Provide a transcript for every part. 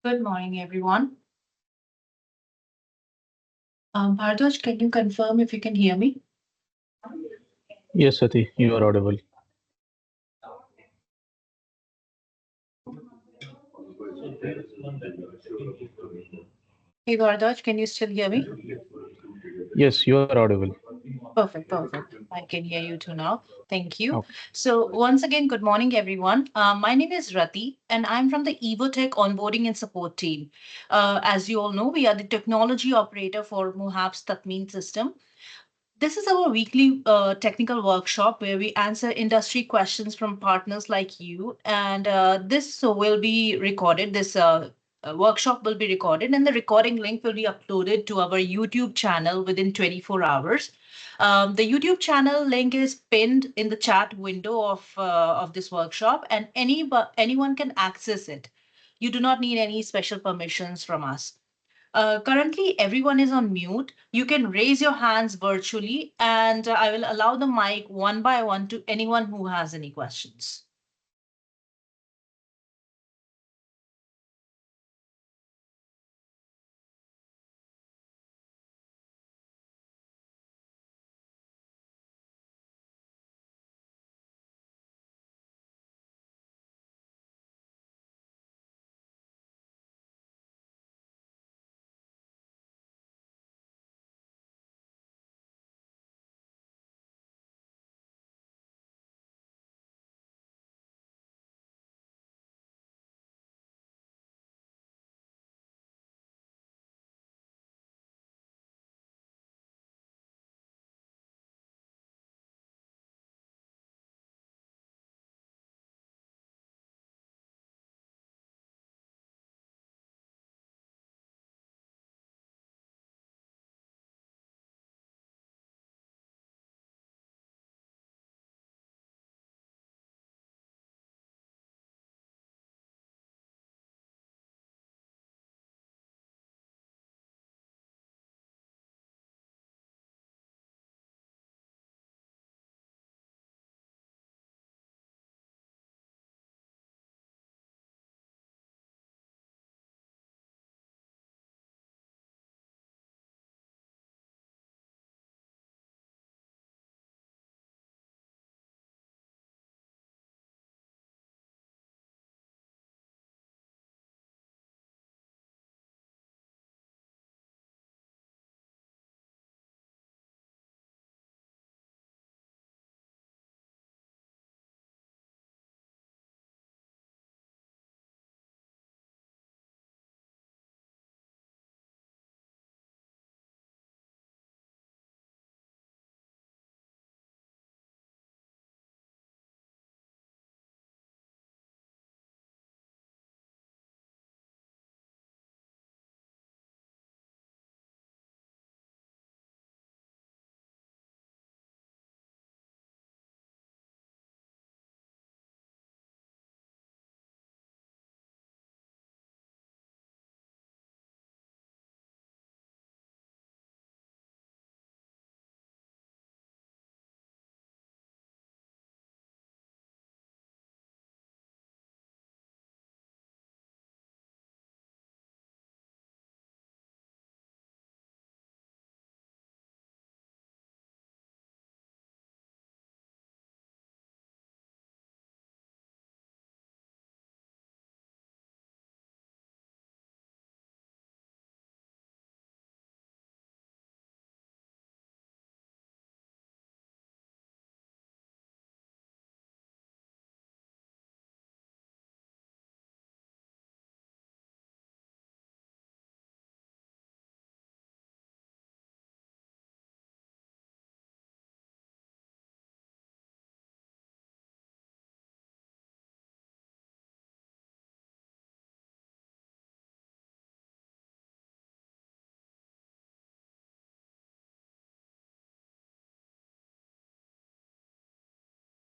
Good morning, everyone. Bharadwaj, can you confirm if you can hear me? Yes, Sati, you are audible. Hey, Bharadwaj, can you still hear me? Yes, you are audible. Perfect, perfect. I can hear you too now. Thank you. Okay. So, once again, good morning, everyone. My name is Rati, and I'm from the Evotech onboarding and support team. As you all know, we are the technology operator for Mohab's Tatmeen system. This is our weekly technical workshop where we answer industry questions from partners like you. And this will be recorded. This workshop will be recorded, and the recording link will be uploaded to our YouTube channel within 24 hours. The YouTube channel link is pinned in the chat window of this workshop, and anyone can access it. You do not need any special permissions from us. Currently, everyone is on mute. You can raise your hands virtually, and I will allow the mic one by one to anyone who has any questions.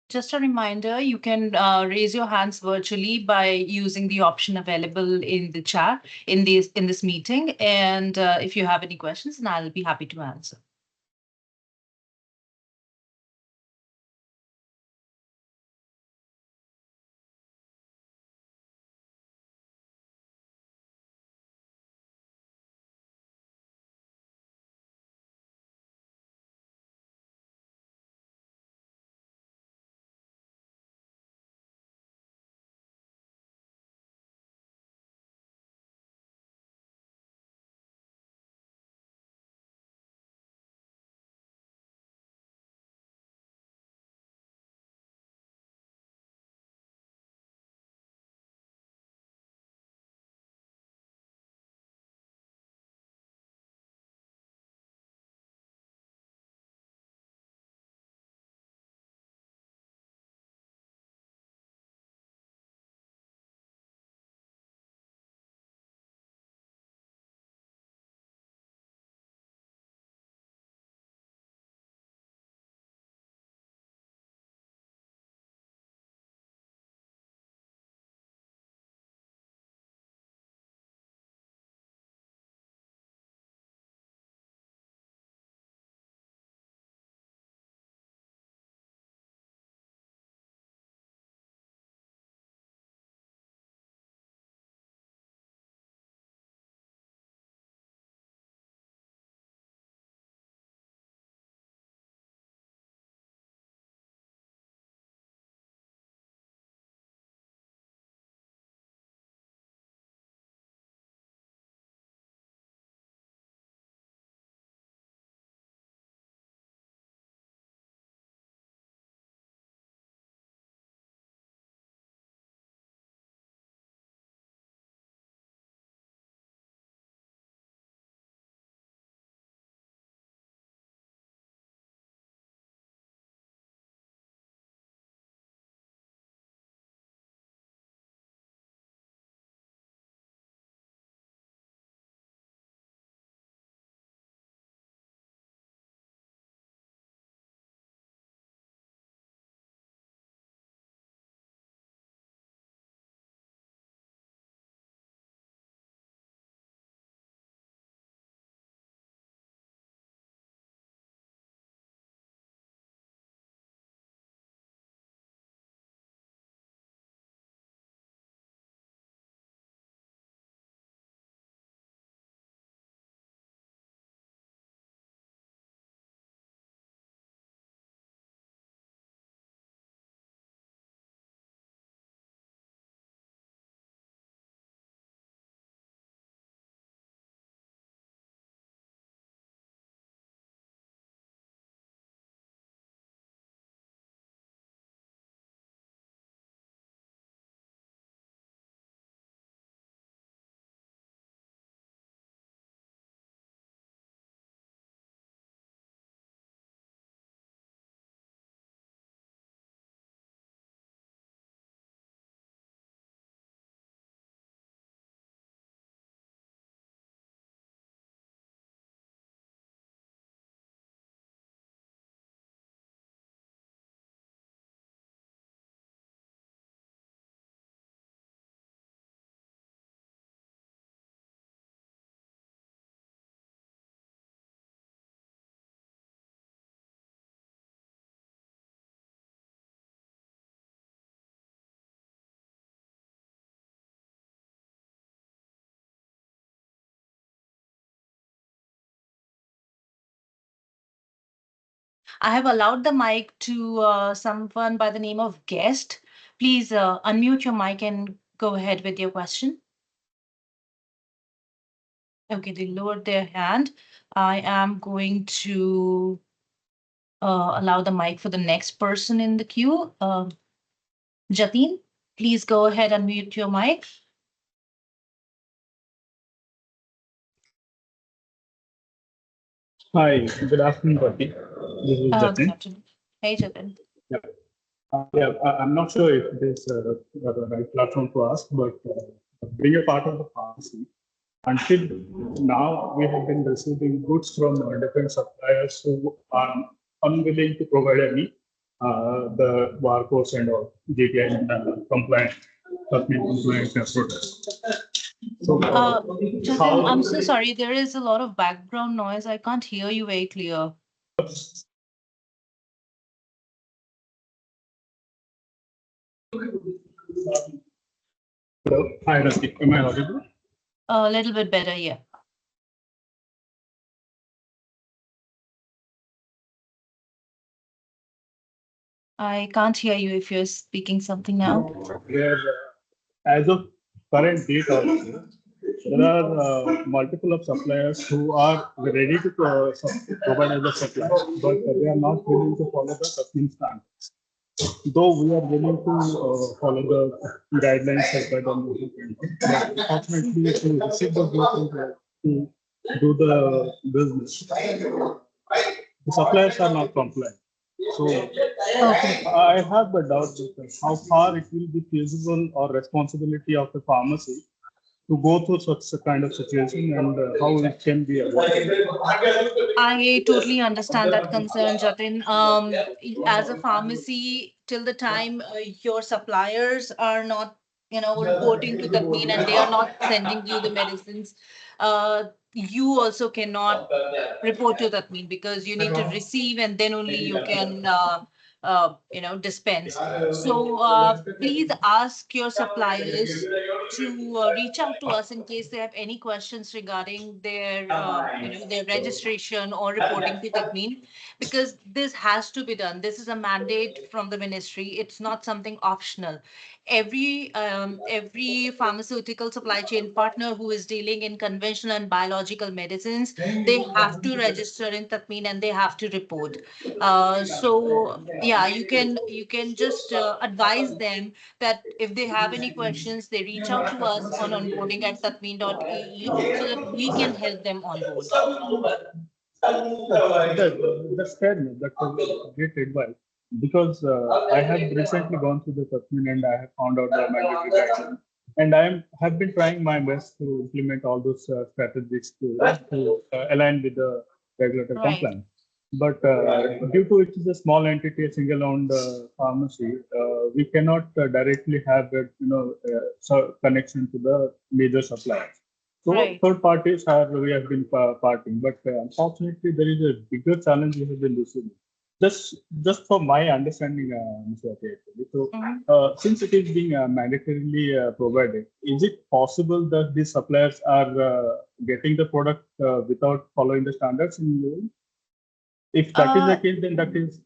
Just a reminder, you can raise your hands virtually by using the option available in the chat in this meeting. And if you have any questions, then I'll be happy to answer. I have allowed the mic to someone by the name of guest. Please unmute your mic and go ahead with your question. Okay, they lowered their hand. I am going to allow the mic for the next person in the queue. Jatin, please go ahead and mute your mic. Hi, good afternoon, Bhatti. This is Good Jatin. afternoon. Hey, Jatin. Yeah, I'm not sure if it is the right platform to ask, but being a part of the pharmacy, until now we have been receiving goods from different suppliers who are unwilling to provide any the barcodes and all GTI compliant, Tatmeen compliant products. So, Jatin, how I'm so sorry. There is a lot of background noise. I can't hear you very clear. hello, hi, Ratik, am I audible? A little bit better, yeah. I can't hear you if you're speaking something now. Where as of current date also, there are multiple of suppliers who are ready to provide as a supply, but they are not willing to follow the Tatmeen standards. Though we are willing to follow the guidelines set by the movement, but unfortunately to receive the goods and to do the business, the suppliers are not compliant. So Okay. I have a doubt that how far it will be feasible or responsibility of the pharmacy to go through such a kind of situation and how it can be avoided. I totally understand that concern, Jatin. As a pharmacy, till the time your suppliers are not, reporting to Tatmeen and they are not sending you the medicines, you also cannot report to Tatmeen because you need to receive and then only you can, dispense. So please ask your suppliers to reach out to us in case they have any questions regarding their their registration or reporting to Tatmeen, because this has to be done. This is a mandate from the ministry. It's not something optional. Every pharmaceutical supply chain partner who is dealing in conventional and biological medicines, they have to register in Tatmeen and they have to report. So yeah, you can just advise them that if they have any questions, they reach out to us on onboarding at tatmeen.ae so that we can help them onboard. That's fair, no? That's a great advice. Because I have recently gone through the Tatmeen and I have found out the mandatory guidelines. And have been trying my best to implement all those strategies to align with the regulatory Right, compliance. But due to it is a small entity, a single-owned pharmacy, we cannot directly have that connection to the major suppliers. So right. third parties are we have been parting, but unfortunately there is a bigger challenge we have been receiving. Just for my understanding, Mr. Ati, actually. So Mhm. since it is being mandatorily provided, is it possible that these suppliers are getting the product without following the standards in EU? If that is the Uh, case, then that is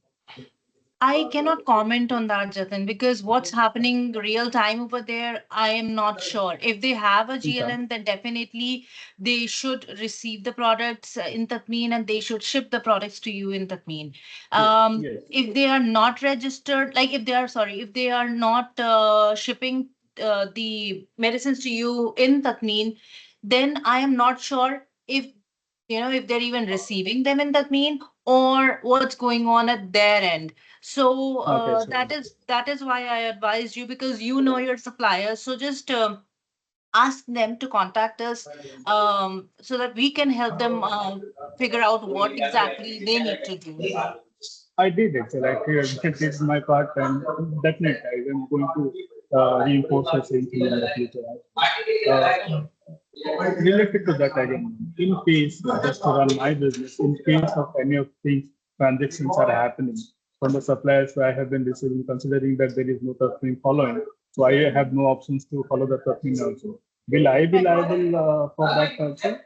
I cannot comment on that, Jatin, because what's happening real time over there, I am not sure. If they have a okay. GLN, then definitely they should receive the products in Tatmeen and they should ship the products to you in Tatmeen. Yes, yes. If they are not registered, like if they are not shipping the medicines to you in Tatmeen, then I am not sure if they're even receiving them in Tatmeen or what's going on at their end. So Okay, so that is why I advised you, because you know your suppliers. So just ask them to contact us so that we can help them figure out what exactly they need to do. I did it. So like did my part, and definitely I am going to reinforce the same thing in the future. Uh, Related to that again, in case just to run my business, in case of any of things transactions are happening from the suppliers I have been receiving, considering that there is no trusting following, so I have no options to follow the trusting also. Will I be Right. liable for that also?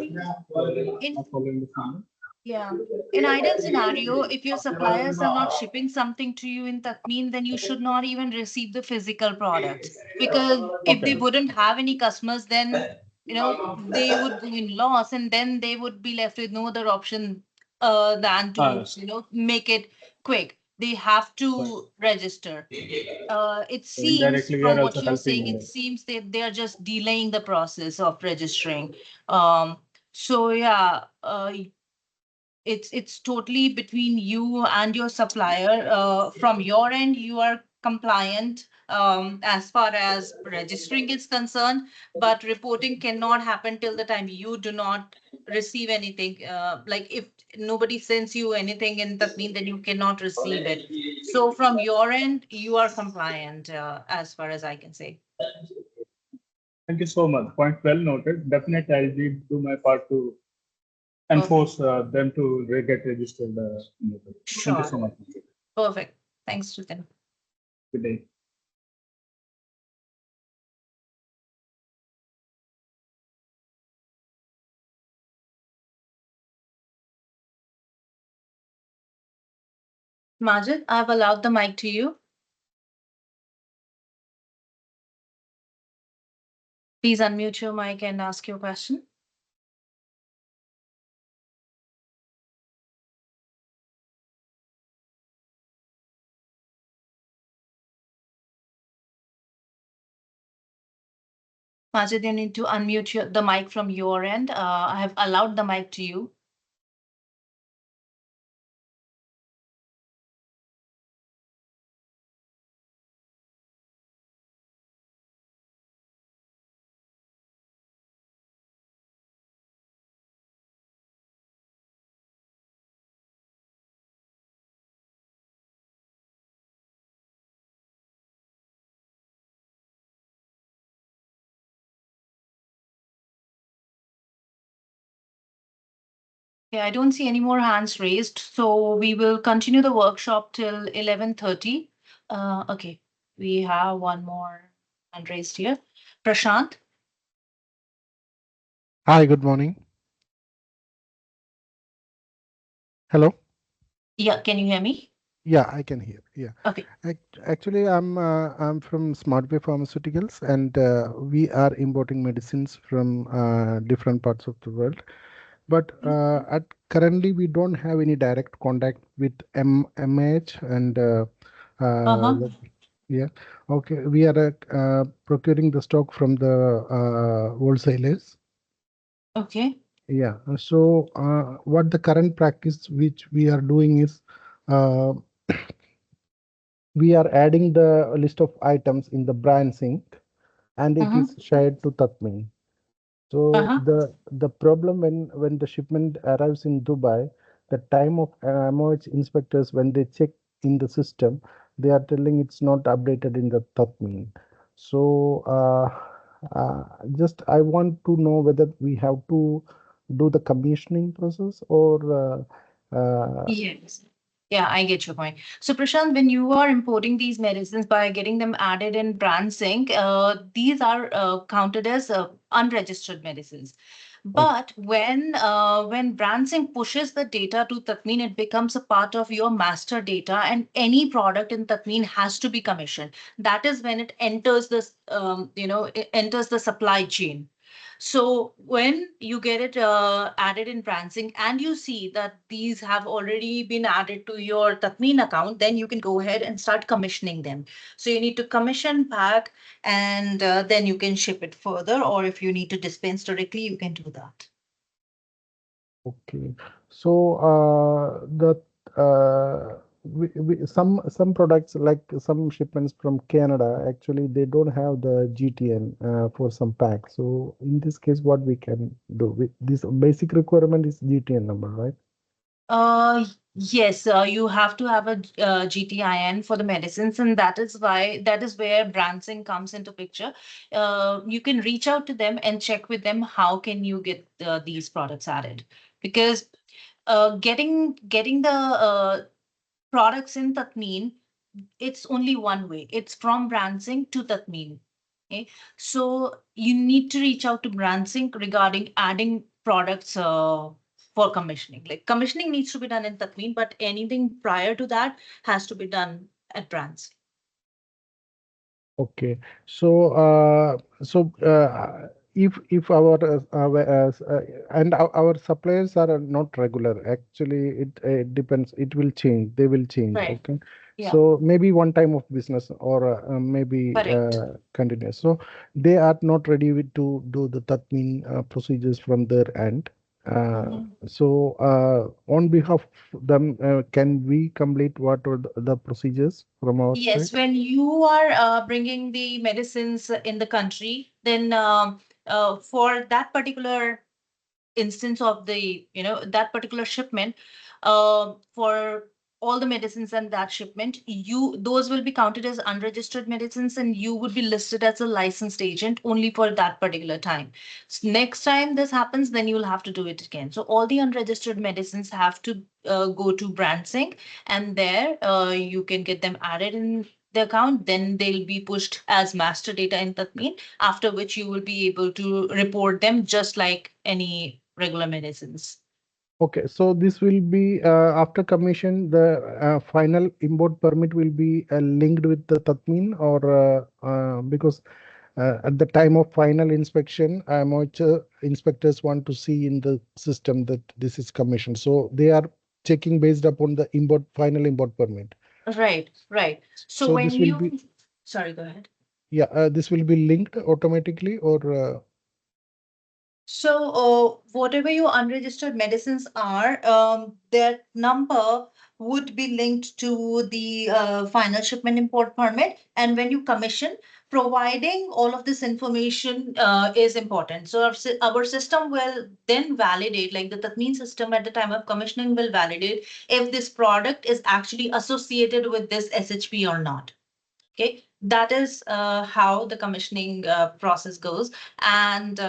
In Not following the standard? Yeah. In ideal scenario, if your suppliers are not shipping something to you in Tatmeen, then you should not even receive the physical product. Because if they Okay. wouldn't have any customers, then they would go in loss, and then they would be left with no other option than to, Ah, make it quick. They have right. to register. It So seems indirectly, we are from what also you're helping saying, in it that. seems that they are just delaying the process of registering. Um, so yeah, it's totally between you and your supplier. From your end, you are compliant as far as registering is concerned, but reporting cannot happen till the time you do not receive anything. Like if nobody sends you anything in Tatmeen, then you cannot receive it. So from your end, you are compliant, as far as I can say. Thank you so much. Point well noted. Definitely, I'll do my part to Perfect. enforce them to get registered. Thank you Sure. so much. Perfect. Thanks, Jitin. Good day. Majid, I've allowed the mic to you. Please unmute your mic and ask your question. Majid, you need to unmute the mic from your end. I have allowed the mic to you. Okay, I don't see any more hands raised, so we will continue the workshop till 11:30. Okay, we have one more hand raised here. Prashant, Hi, good morning. Hello. yeah, can you hear me? Yeah, I can hear. Yeah. Okay. Actually, I'm from SmartWay Pharmaceuticals, and we are importing medicines from different parts of the world. But at currently, we don't have any direct contact with MH and Uh-huh. yeah. Okay, we are procuring the stock from the wholesalers. Okay. Yeah. So what the current practice which we are doing is. Uh, we are adding the list of items in the brand sync and it Uh-huh. is shared to Tatmeen. So Uh-huh. the problem when the shipment arrives in Dubai, the time of MOH inspectors when they check in the system, they are telling it's not updated in the Tatmeen. So just I want to know whether we have to do the commissioning process or Yes. Yeah, I get your point. So, Prashant, when you are importing these medicines by getting them added in brand sync, these are counted as unregistered medicines. But when brand sync pushes the data to Tatmeen, it becomes a part of your master data, and any product in Tatmeen has to be commissioned. That is when it enters this, it enters the supply chain. So when you get it added in Prancing and you see that these have already been added to your Tatmeen account, then you can go ahead and start commissioning them. So you need to commission back and then you can ship it further. Or if you need to dispense directly, you can do that. Okay. So, the some products like some shipments from Canada, actually they don't have the GTN for some packs. So in this case, what we can do with this basic requirement is GTN number, right? Yes, you have to have a GTIN for the medicines, and that is where Bransing comes into picture. You can reach out to them and check with them how can you get these products added, because getting the products in Tatmeen, it's only one way. It's from Bransing to Tatmeen. Okay, so you need to reach out to Bransing regarding adding products. for commissioning. Like commissioning needs to be done in Tatmeen, but anything prior to that has to be done at brands. Okay, so if our suppliers are not regular, actually it depends. It will change. They will change. Right. Okay, Yeah. so maybe one time of business or maybe Correct. continuous. So they are not ready to do the Tatmeen procedures from their end. Mhm. So on behalf of them, can we complete what are the procedures from our Yes, side? when you are bringing the medicines in the country, then for that particular instance of the that particular shipment, for all the medicines and that shipment, you those will be counted as unregistered medicines, and you would be listed as a licensed agent only for that particular time. Next time this happens, then you'll have to do it again. So all the unregistered medicines have to go to brand sync, and there you can get them added in the account. Then they'll be pushed as master data in Tatmeen, after which you will be able to report them just like any regular medicines. Okay, so this will be after commission, the final import permit will be linked with the Tatmeen or because at the time of final inspection, amateur inspectors want to see in the system that this is commissioned. So they are checking based upon the import final import permit. Right, right. So So when this will be, you, sorry, go ahead. yeah, this will be linked automatically or So, whatever your unregistered medicines are, their number would be linked to the final shipment import permit. And when you commission, providing all of this information is important. So, our system will then validate, like the Tatmeen system at the time of commissioning will validate if this product is actually associated with this SHP or not. Okay, that is how the commissioning process goes. And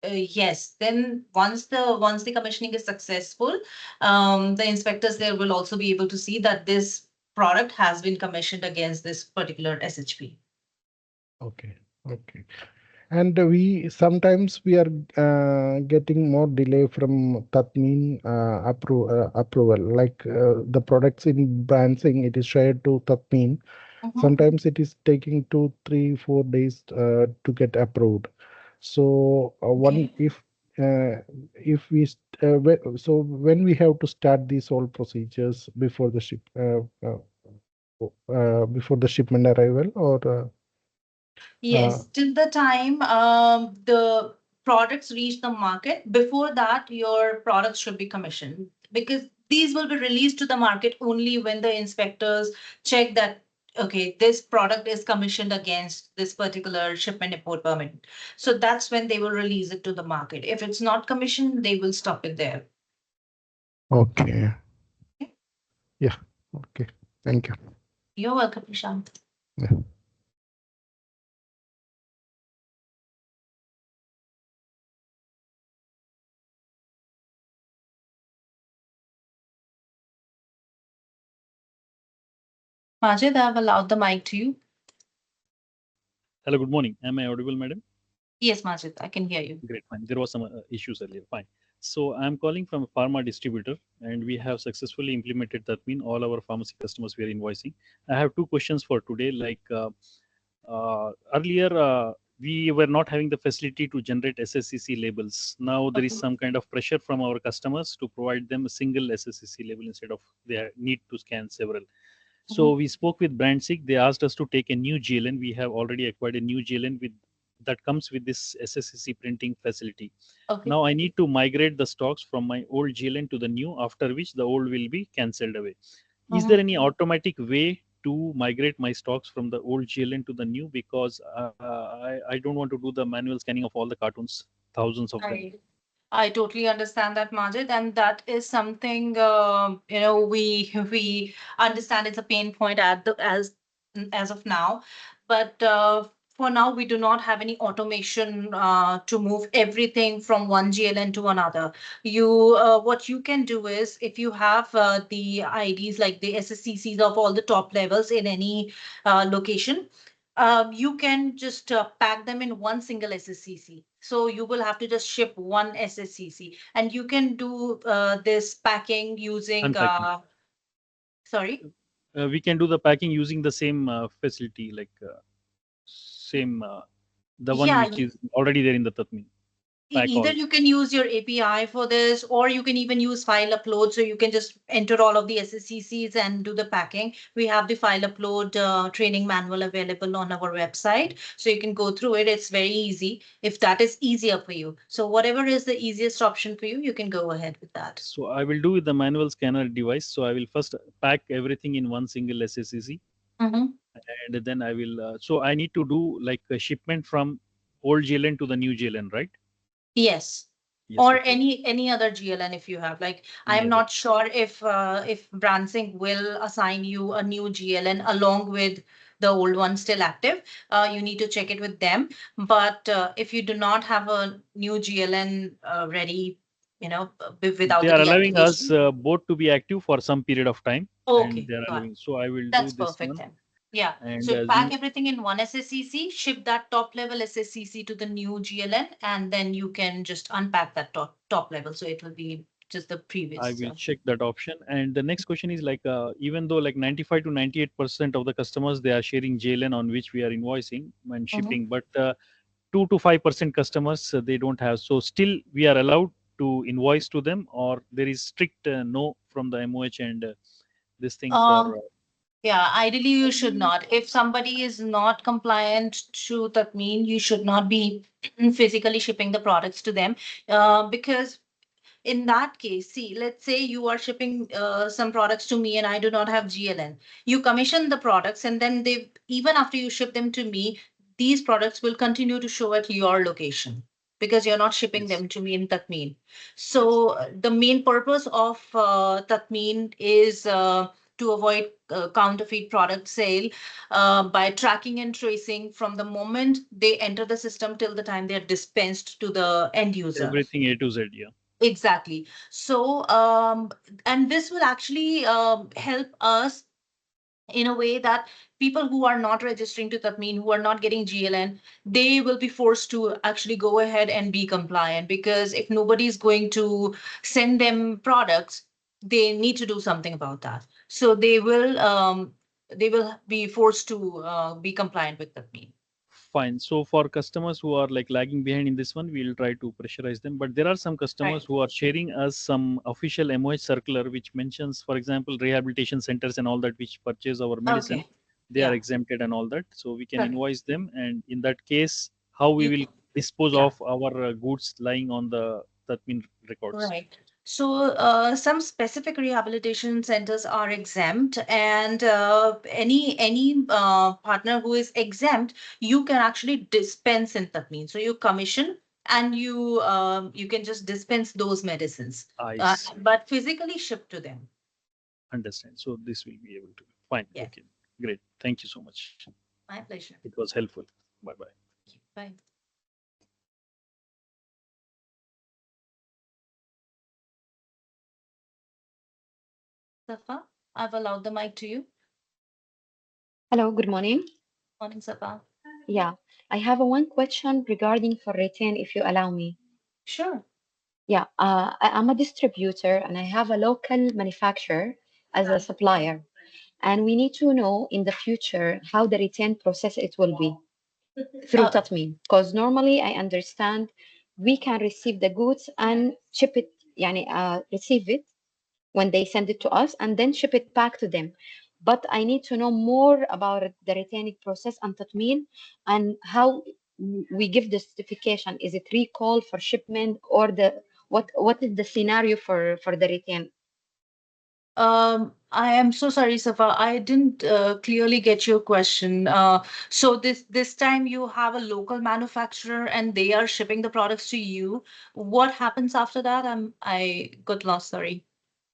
yes, then once the commissioning is successful, the inspectors there will also be able to see that this product has been commissioned against this particular SHP. okay, okay. And we sometimes we are getting more delay from Tatmeen approval. Like the products in Bransing, it is shared to Tatmeen. Mhm. Sometimes it is taking 2, 3, 4 days to get approved. So one Okay. if we so when we have to start these all procedures before the before the shipment arrival or Yes, till the time the products reach the market, before that, your products should be commissioned, because these will be released to the market only when the inspectors check that, okay, this product is commissioned against this particular shipment import permit. So that's when they will release it to the market. If it's not commissioned, they will stop it there. okay, yeah, okay, thank you. You're welcome, Prashant. Yeah. Majid, I've allowed the mic to you. Hello, good morning. Am I audible, madam? Yes, Majid, I can hear you. Great, fine. There was some issues earlier. Fine. So I'm calling from a pharma distributor, and we have successfully implemented that. Mean all our pharmacy customers we are invoicing. I have two questions for today. Like earlier, we were not having the facility to generate SSCC labels. Now there is Okay. some kind of pressure from our customers to provide them a single SSCC label instead of they need to scan several. So Mhm. we spoke with Brandseek. They asked us to take a new GLN. We have already acquired a new GLN with that comes with this SSCC printing facility. Okay. Now I need to migrate the stocks from my old GLN to the new, after which the old will be cancelled away. Is there Mhm. any automatic way to migrate my stocks from the old GLN to the new? Because I don't want to do the manual scanning of all the cartoons, thousands of them. I I totally understand that, Majid, and that is something we understand it's a pain point at the as of now, but for now we do not have any automation to move everything from one GLN to another. You what you can do is, if you have the IDs like the SSCCs of all the top levels in any location, you can just pack them in one single SSCC. So you will have to just ship one SSCC, and you can do this packing using. Unpacking. Sorry. We can do the packing using the same facility, like same the one Yeah, which is already there in the Tatmeen. Pack either all. you can use your API for this, or you can even use file upload. So you can just enter all of the SSCCs and do the packing. We have the file upload training manual available on our website. So you can go through it. It's very easy if that is easier for you. So whatever is the easiest option for you, you can go ahead with that. So I will do with the manual scanner device. So I will first pack everything in one single SSCC, Mhm. and then I will. So I need to do like a shipment from old GLN to the new GLN, right? Yes. Yes. Or Okay. any other GLN if you have. Like Any I'm other? not sure if Bransync will assign you a new GLN along with the old one still active. You need to check it with them. But if you do not have a new GLN ready, without They the are allowing us deactivation. both to be active for some period of time, and Okay, they are got it. allowing. So I will do That's this perfect one, then. Yeah. and So pack assume everything in one SSCC, ship that top level SSCC to the new GLN, and then you can just unpack that top level. So it will be just the I previous. will check that option. And the next question is like, even though like 95 to 98% of the customers, they are sharing JLN on which we are invoicing and Mhm. shipping, but 2 to 5% customers, they don't have. So still we are allowed to invoice to them, or there is strict no from the MOH and this thing for. Um, yeah, ideally you should not. If somebody is not compliant to that mean, you should not be physically shipping the products to them. Because in that case, see, let's say you are shipping some products to me and I do not have GLN. You commission the products, and then they, even after you ship them to me, these products will continue to show at your location because you're not shipping Yes, them to me in Tatmeen. yes. So the main purpose of Tatmeen is to avoid counterfeit product sale by tracking and tracing from the moment they enter the system till the time they are dispensed to the end user. Everything A to Z, yeah. Exactly. So, and this will actually help us in a way that people who are not registering to Tatmeen, who are not getting GLN, they will be forced to actually go ahead and be compliant, because if nobody is going to send them products, they need to do something about that. So they will be forced to be compliant with Tatmeen. Fine. So for customers who are like lagging behind in this one, we'll try to pressurize them. But there are some customers Right. who are sharing us some official MOH circular which mentions, for example, rehabilitation centers and all that which purchase our medicine. Okay. They are Yeah. exempted and all that. So we can Correct. invoice them. And in that case, how we You will can. dispose Yeah. of our goods lying on the Tatmin records. Right. So some specific rehabilitation centers are exempt, and any partner who is exempt, you can actually dispense in Tatmeen. So you commission and you can just dispense those medicines, I see. but physically ship to them. Understand. So this will be able to. Fine. Yeah, Okay. Great. Thank you so much. my pleasure. It was helpful. Bye bye. Bye. Safa, I've allowed the mic to you. Hello, good morning. Morning, Safa. Yeah, I have a one question regarding for retain, if you allow me. Sure. Yeah, I'm a distributor and I have a local manufacturer as a supplier, and we need to know in the future how the retain process it will be through Uh, Tatmin. Because normally I understand we can receive the goods and ship it, yani, receive it when they send it to us and then ship it back to them. But I need to know more about the retaining process and Tatmin and how we give the certification. Is it recall for shipment or the what is the scenario for the retain? I am so sorry, Safa. I didn't clearly get your question. So this time you have a local manufacturer and they are shipping the products to you. What happens after that? I got lost. Sorry.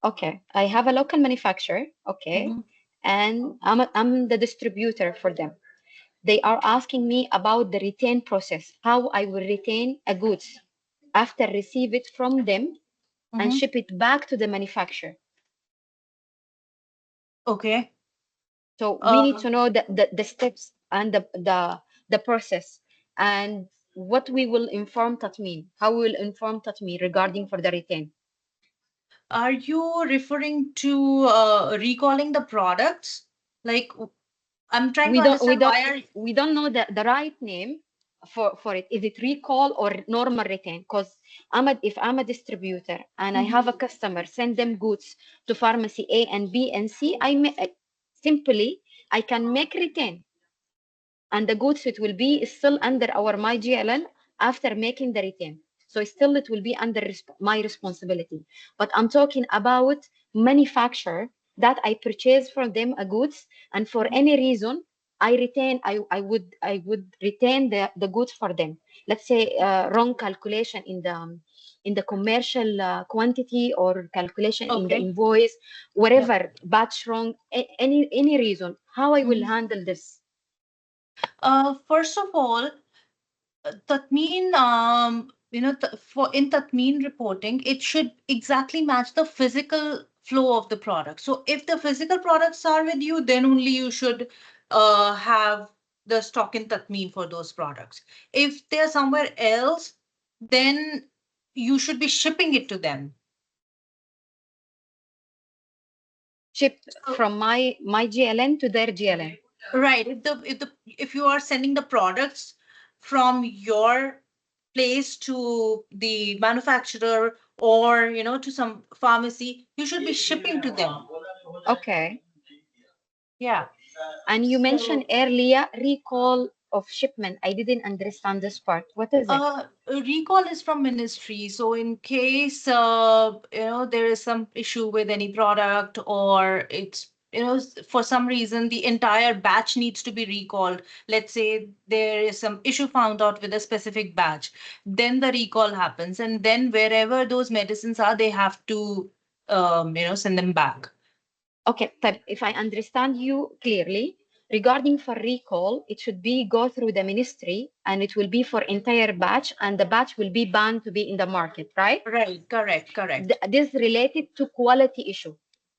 Okay, I have a local manufacturer. Okay, Mhm. and I'm the distributor for them. They are asking me about the retain process, how I will retain a goods after receive it from them and Mhm. ship it back to the manufacturer. Okay. So we need Uh, to know the steps and the process. And what we will inform Tatmeen, how we will inform Tatmeen regarding for the retain. Are you referring to recalling the products? Like, I'm trying We to don't we understand don't why are we don't know the right name for it. Is it recall or normal retain? Because if I'm a distributor and I have a customer send them goods to pharmacy A and B and C, simply I can make retain, and the goods it will be still under our MyGLN after making the retain. So still it will be under my responsibility. But I'm talking about manufacturer that I purchase from them a goods, and for any reason I would retain the goods for them. Let's say wrong calculation in the commercial quantity or calculation in the okay? invoice, Yeah. whatever batch wrong, any reason, how I will handle this. First of all, Tatmeen, for in Tatmeen reporting, it should exactly match the physical flow of the product. So if the physical products are with you, then only you should have the stock in Tatmeen for those products. If they're somewhere else, then you should be shipping it to them. Ship So, from my GLN to their GLN. right. If you are sending the products from your place to the manufacturer or to some pharmacy, you should be shipping to them. Okay. Yeah. And you mentioned So earlier recall of shipment. I didn't understand this part. What is it? a recall is from ministry. So in case there is some issue with any product, or it's for some reason the entire batch needs to be recalled. Let's say there is some issue found out with a specific batch, then the recall happens, and then wherever those medicines are, they have to send them back. Okay, but if I understand you clearly, regarding for recall, it should be go through the ministry and it will be for entire batch and the batch will be banned to be in the market, right? Right. Correct. This related to quality issue.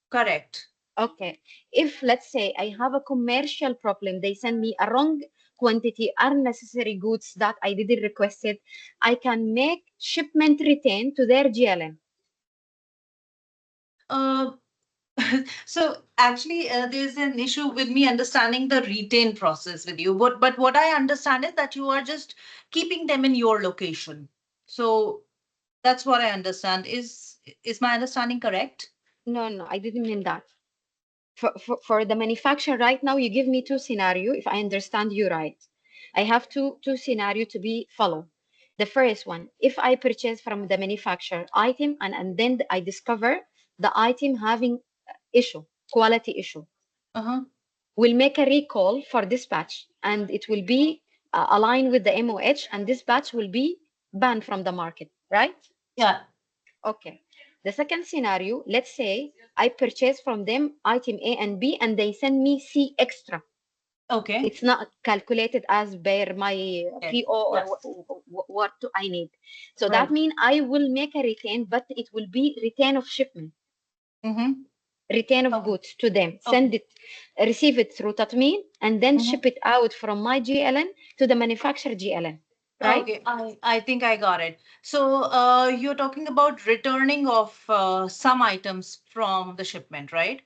Correct. Okay. If let's say I have a commercial problem, they send me a wrong quantity, unnecessary goods that I didn't request it, I can make shipment retain to their GLM. Uh, so actually, there's an issue with me understanding the retain process with you. But what I understand is that you are just keeping them in your location. So that's what I understand. Is my understanding correct? No, no, I didn't mean that. For the manufacturer right now, you give me two scenario, if I understand you right. I have two scenario to be followed. The first one, if I purchase from the manufacturer item and then I discover the item having issue, quality issue, Uh-huh. we'll make a recall for dispatch and it will be aligned with the MOH and dispatch will be banned from the market, right? Yeah. Okay. The second scenario, let's say I purchase from them item A and B and they send me C extra. Okay. It's not calculated as per my Yeah. PO or Yes. what I need. So that Right. means I will make a retain, but it will be retain of shipment, Mm-hmm. retain of Okay. goods to them, Okay. send it, receive it through Tatmeen, and then Mm-hmm. ship it out from my GLN to the manufacturer GLN, right? Okay, I think I got it. So you're talking about returning of some items from the shipment, right?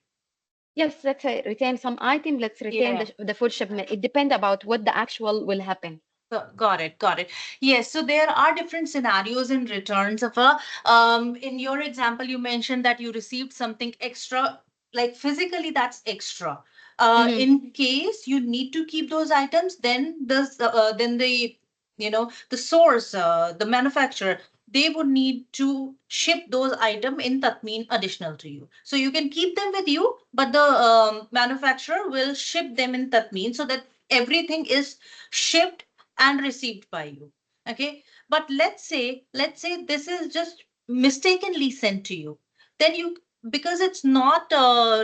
Yes, let's say retain some item, let's retain Yeah. the full shipment. It depends about what the actual will happen. Got it. Yes, so there are different scenarios in returns of in your example, you mentioned that you received something extra, like physically that's extra. Mhm. In case you need to keep those items, then the the source, the manufacturer, they would need to ship those item in Tatmeen additional to you. So you can keep them with you, but the manufacturer will ship them in Tatmeen so that everything is shipped and received by you. Okay, but let's say this is just mistakenly sent to you, then you, because it's not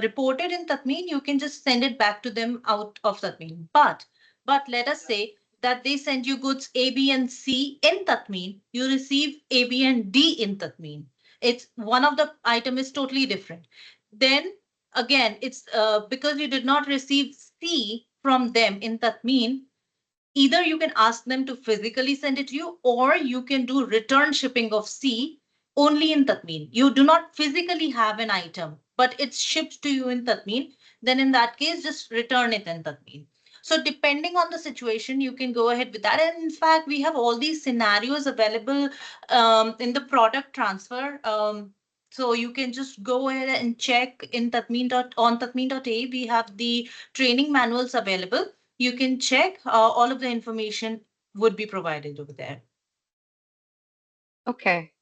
reported in Tatmeen, you can just send it back to them out of Tatmeen. But let us say that they send you goods A, B, and C in Tatmeen, you receive A, B, and D in Tatmeen. It's one of the item is totally different. Then again, it's because you did not receive C from them in Tatmeen, either you can ask them to physically send it to you, or you can do return shipping of C only in Tatmeen. You do not physically have an item, but it's shipped to you in Tatmeen. Then in that case, just return it in Tatmeen. So depending on the situation, you can go ahead with that. And in fact, we have all these scenarios available in the product transfer. So you can just go ahead and check in on Tatmeen.a. We have the training manuals available. You can check. All of the information would be provided over there. Okay.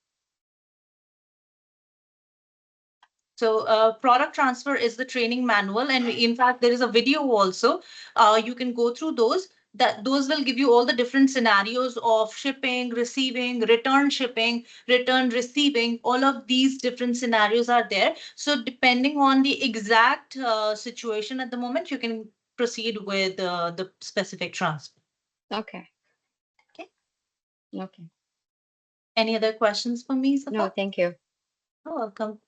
So product transfer is the training manual, and in fact, there is a video also. You can go through those. Those will give you all the different scenarios of shipping, receiving, return shipping, return receiving. All of these different scenarios are there. So depending on the exact situation at the moment, you can proceed with the specific transfer. Okay. Okay. Okay. Any other questions for me, Safa? No, thank you. You're welcome.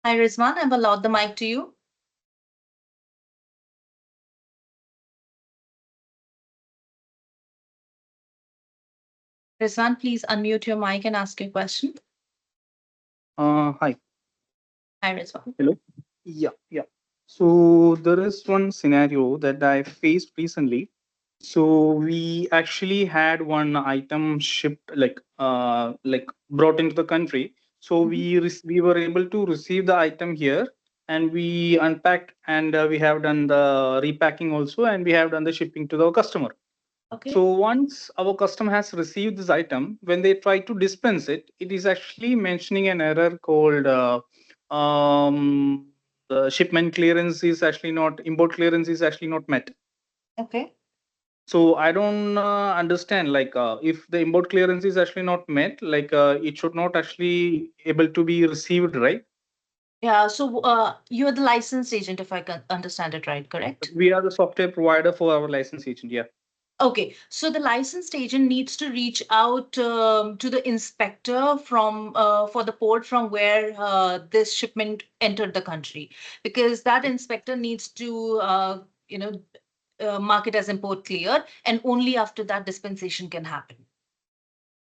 Hi, Rizwan. I've allowed the mic to you. Rizwan, please unmute your mic and ask your question. Hi. Hi, Rizwan. Hello. Yeah. So there is one scenario that I faced recently. So we actually had one item shipped, like brought into the country. So we were able to receive the item here, and we unpacked, and we have done the repacking also, and we have done the shipping to the customer. Okay. So once our customer has received this item, when they try to dispense it, it is actually mentioning an error called the shipment clearance is actually not, import clearance is actually not met. Okay. So I don't understand, like if the import clearance is actually not met, like it should not actually able to be received, right? Yeah. So you're the licensed agent, if I can understand it right, correct? We are the software provider for our license agent. Yeah. Okay, so the licensed agent needs to reach out to the inspector from for the port from where this shipment entered the country, because that inspector needs to mark it as import clear, and only after that dispensation can happen.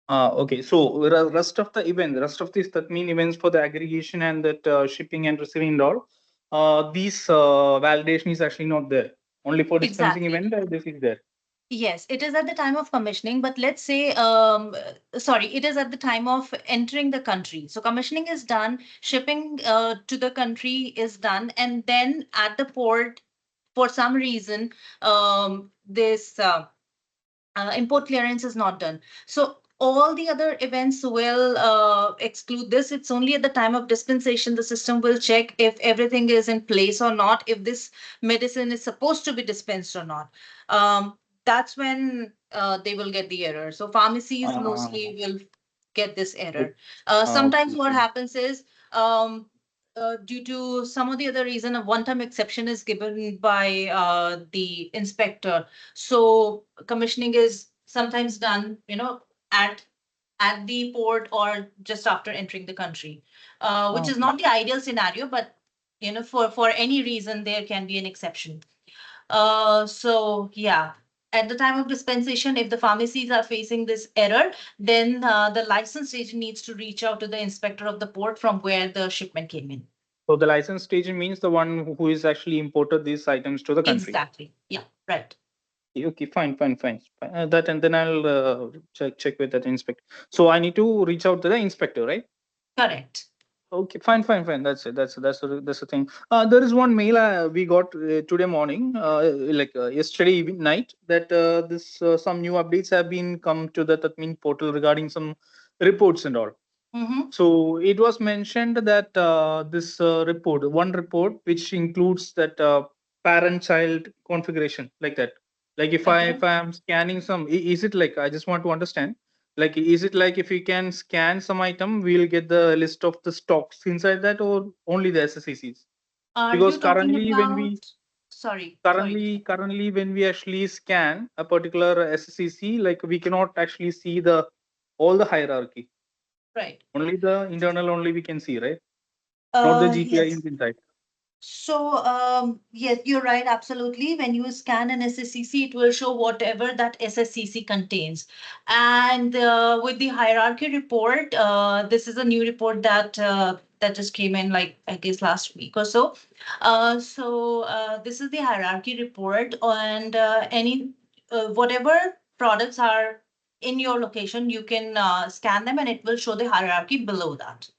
Okay, so rest of the event, rest of these that mean events for the aggregation and that shipping and receiving and all, these validation is actually not there. Only for dispensing Exactly. event, this is there. Yes, it is at the time of commissioning, but let's say, sorry, it is at the time of entering the country. So commissioning is done, shipping to the country is done, and then at the port, for some reason, this import clearance is not done. So all the other events will exclude this. It's only at the time of dispensation the system will check if everything is in place or not, if this medicine is supposed to be dispensed or not. That's when they will get the error. So pharmacies mostly will get this error. Sometimes what Okay. happens is due to some of the other reason, a one-time exception is given by the inspector. So commissioning is sometimes done, at the port or just after entering the country, which is not the ideal scenario, but for any reason there can be an exception. So yeah, at the time of dispensation, if the pharmacies are facing this error, then the licensed agent needs to reach out to the inspector of the port from where the shipment came in. So the licensed agent means the one who is actually imported these items to the country. Exactly. Yeah, right. Okay, fine. That, and then I'll check with that inspector. So I need to reach out to the inspector, right? Correct. Okay, fine. That's it. That's the thing. There is one mail we got today morning, yesterday night, that this some new updates have been come to the Tatmeen portal regarding some reports and all. Mm-hmm. So it was mentioned that this one report, which includes that parent-child configuration, like that. Like if I am scanning some, is it like, I just want to understand, like is it like if we can scan some item, we'll get the list of the stocks inside that, or only the SSCCs? Are Because you talking currently when we about? Sorry. currently when we actually scan a particular SSCC, like we cannot actually see the all the hierarchy. Right. Only the internal only we can see, right? not the GPI Yes. inside. So, yes, you're right, absolutely. When you scan an SSCC, it will show whatever that SSCC contains. And with the hierarchy report, this is a new report that just came in, like, I guess last week or so. This is the hierarchy report, and any whatever products are in your location, you can scan them, and it will show the hierarchy below that.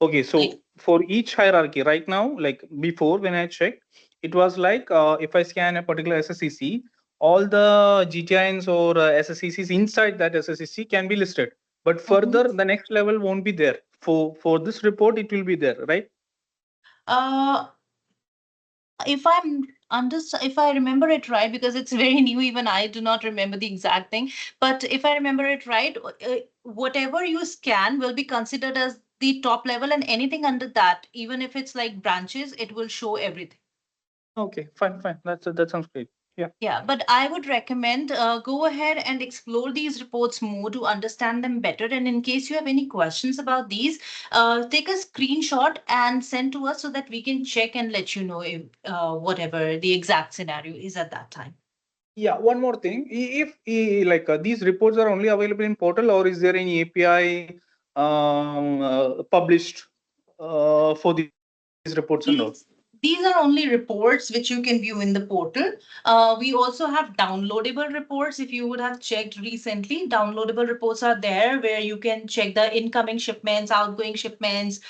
Okay, so Right. for each hierarchy right now, like before when I checked, it was like if I scan a particular SSCC, all the GTINs or SSCCs inside that SSCC can be listed. But further, the next level won't be there. For this report, it will be there, right? Uh, if I remember it right, because it's very new, even I do not remember the exact thing. But if I remember it right, whatever you scan will be considered as the top level, and anything under that, even if it's like branches, it will show everything. Okay, fine, fine. That sounds great. Yeah. Yeah, but I would recommend go ahead and explore these reports more to understand them better. And in case you have any questions about these, take a screenshot and send to us so that we can check and let you know if, whatever the exact scenario is at that time. Yeah, one more thing. If like these reports are only available in portal, or is there any API published for these reports and all? These are only reports which you can view in the portal. We also have downloadable reports. If you would have checked recently, downloadable reports are there where you can check the incoming shipments, outgoing shipments,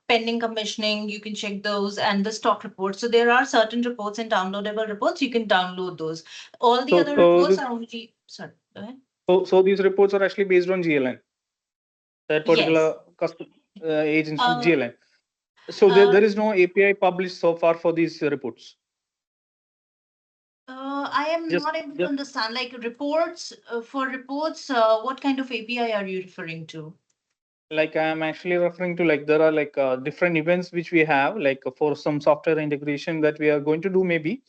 pending commissioning. You can check those, and the stock reports. So there are certain reports and downloadable reports. You can download those. All the other reports are only. Sorry, go ahead. So these reports are actually based on GLN, that particular Yes. custom agent's Uh, GLN. So uh, there is no API published so far for these reports. I am Just not able to just understand. Like reports, for reports, what kind of API are you referring to? like I'm actually referring to, like there are like different events which we have, like for some software integration that we are going to do maybe.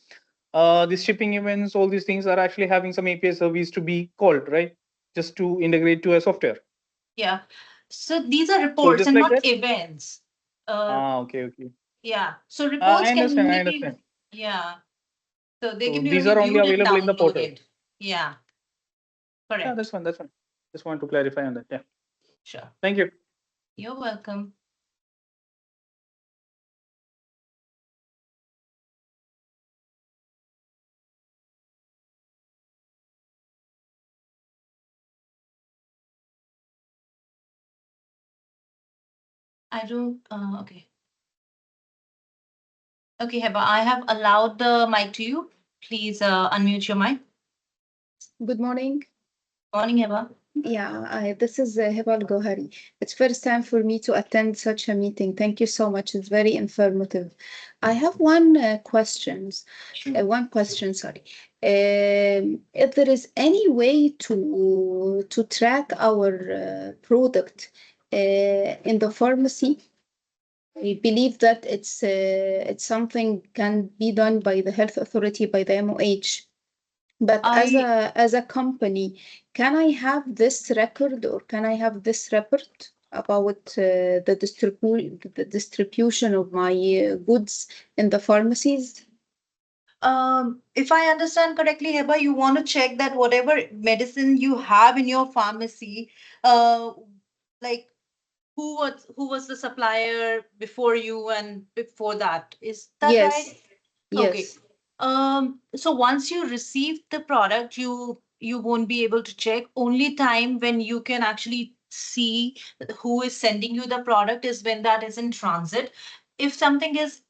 These shipping events, all these things are actually having some API service to be called, right? Just to integrate to a software. Yeah. So these are So reports just and like not that. events. Okay, okay. Yeah. So reports I can understand. I only be, understand. yeah. So they So can be these only are only viewed and available in the portal. downloaded. Yeah. Yeah, that's Correct. fine. That's fine. Just want to clarify on that. Yeah. Sure. Thank you. You're welcome. I don't, okay. Okay, Heba, I have allowed the mic to you. Please unmute your mic. Good morning. Morning, Heba. Yeah, this is Hiba Al-Gohari. It's first time for me to attend such a meeting. Thank you so much. It's very informative. I have one question, sorry. If there is any way to track our product in the pharmacy, I believe that it's something can be done by the health authority, by the MOH. But as a company, can I have this record, or can I have this report about the distribution of my goods in the pharmacies? If I understand correctly, Heba, you want to check that whatever medicine you have in your pharmacy, like who was the supplier before you and before that? Is that right? Yes, Okay. yes. So once you receive the product, you won't be able to check. Only time when you can actually see who is sending you the product is when that is in transit. If something is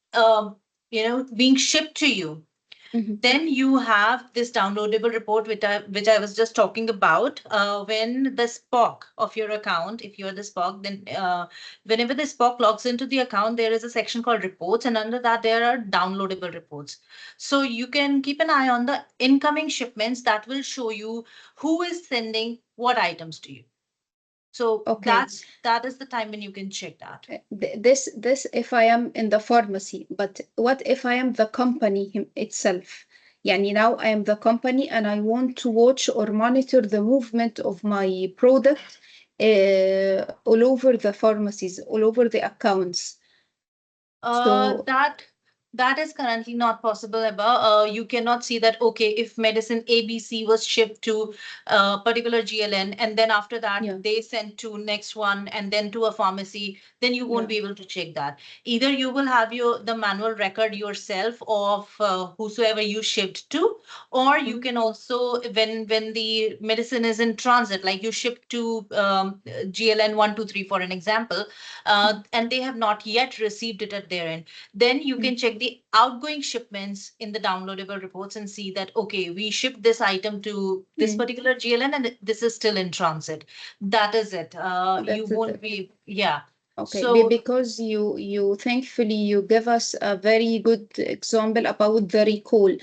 being shipped to you, Mhm. then you have this downloadable report which I was just talking about. When the Spock of your account, if you're the Spock, then whenever the Spock logs into the account, there is a section called reports, and under that there are downloadable reports. So you can keep an eye on the incoming shipments that will show you who is sending what items to you. So Okay. that is the time when you can check that. This if I am in the pharmacy, but what if I am the company itself? Yani now I am the company and I want to watch or monitor the movement of my product all over the pharmacies, all over the accounts. So That is currently not possible, Eba. You cannot see that, okay, if medicine ABC was shipped to a particular GLN, and then after that yeah, they sent to next one and then to a pharmacy, then you won't yeah. be able to check that. Either you will have the manual record yourself of whosoever you shipped to, or you Mhm. can also, when the medicine is in transit, like you ship to GLN 123 for an example, and they have not yet received it at their end, then you can check the outgoing shipments in the downloadable reports and see that, okay, we shipped this item to this Mm. particular GLN and this is still in transit. That is it. You That's won't it. be, yeah. Okay, So because you thankfully you give us a very good example about the recall.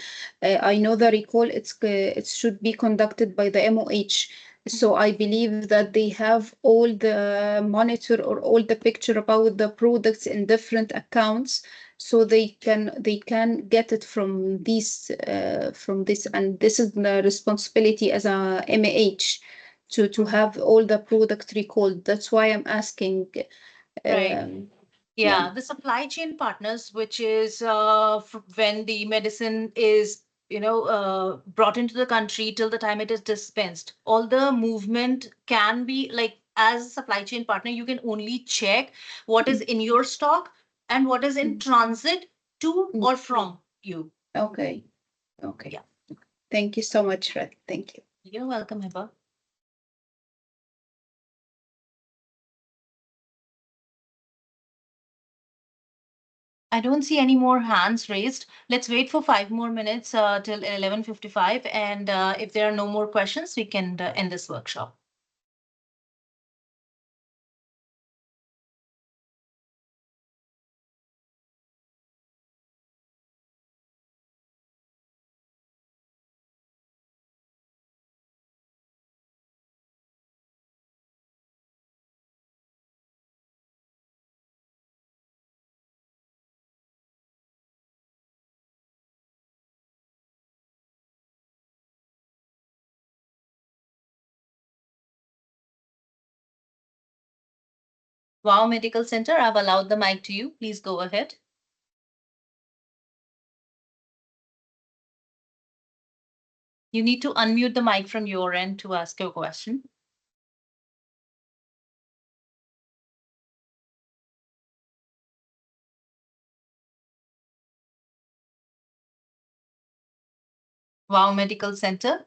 I know the recall it should be conducted by the MOH. So I believe that they have all the monitor or all the picture about the products in different accounts, so they can get it from this, and this is the responsibility as a MAH to have all the product recalled. That's why I'm asking. right. Um, yeah. Yeah, the supply chain partners, which is when the medicine is, brought into the country till the time it is dispensed. All the movement can be like, as a supply chain partner, you can only check what is Mm, in your stock and what is in mm, transit to mm. or from you. Okay. Okay. Yeah, Thank you so much, Red. Thank you. you're welcome, Heba. I don't see any more hands raised. Let's wait for 5 more minutes till 11:55, and if there are no more questions, we can end this workshop. Wow Medical Center, I've allowed the mic to you. Please go ahead. You need to unmute the mic from your end to ask your question. Wow Medical Center.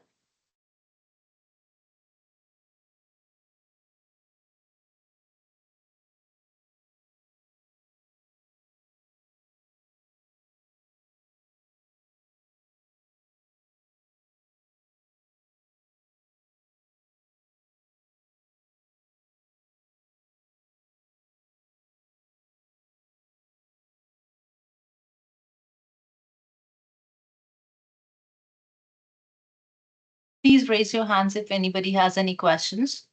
Please raise your hands if anybody has any questions.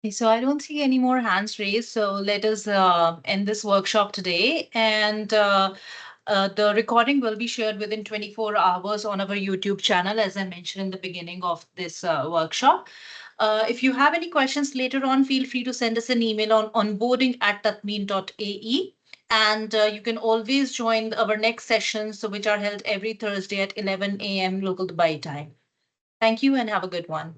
Okay, so I don't see any more hands raised. So let us end this workshop today. And the recording will be shared within 24 hours on our YouTube channel, as I mentioned in the beginning of this workshop. If you have any questions later on, feel free to send us an email on onboarding@tatmeen.ae. And you can always join our next sessions, which are held every Thursday at 11 a.m. local Dubai time. Thank you and have a good one.